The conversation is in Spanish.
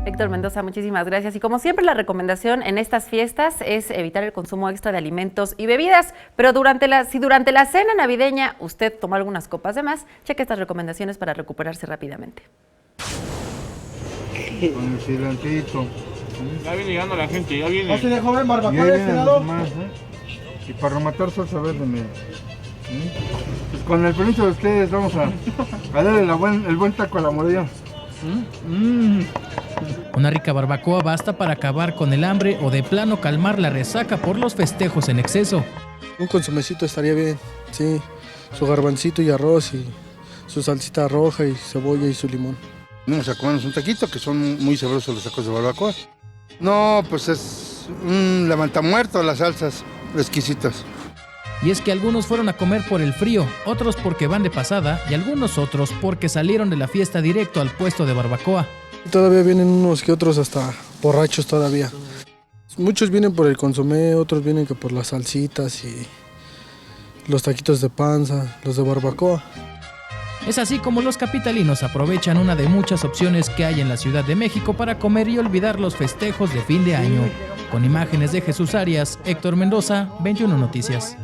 Héctor Mendoza, muchísimas gracias. Y como siempre, la recomendación en estas fiestas es evitar el consumo extra de alimentos y bebidas, pero si durante la cena navideña usted tomó algunas copas de más, cheque estas recomendaciones para recuperarse rápidamente. Con el cilantito. Ya viene llegando la gente, ya viene. ¿No se dejó ver barbacoa de este lado? Más, Y para rematar salsa verde, mire. Pues con el permiso de ustedes vamos a darle el buen taco a la morilla. Una rica barbacoa basta para acabar con el hambre o de plano calmar la resaca por los festejos en exceso. Un consomecito estaría bien, sí. Su garbancito y arroz y su salsita roja y cebolla y su limón. Venimos a comernos un taquito, que son muy sabrosos los tacos de barbacoa. No, pues es un levantamuerto, las salsas exquisitas. Y es que algunos fueron a comer por el frío, otros porque van de pasada y algunos otros porque salieron de la fiesta directo al puesto de barbacoa. Todavía vienen unos que otros hasta borrachos todavía. Muchos vienen por el consomé, otros vienen que por las salsitas y los taquitos de panza, los de barbacoa. Es así como los capitalinos aprovechan una de muchas opciones que hay en la Ciudad de México para comer y olvidar los festejos de fin de año. Con imágenes de Jesús Arias, Héctor Mendoza, 21 Noticias.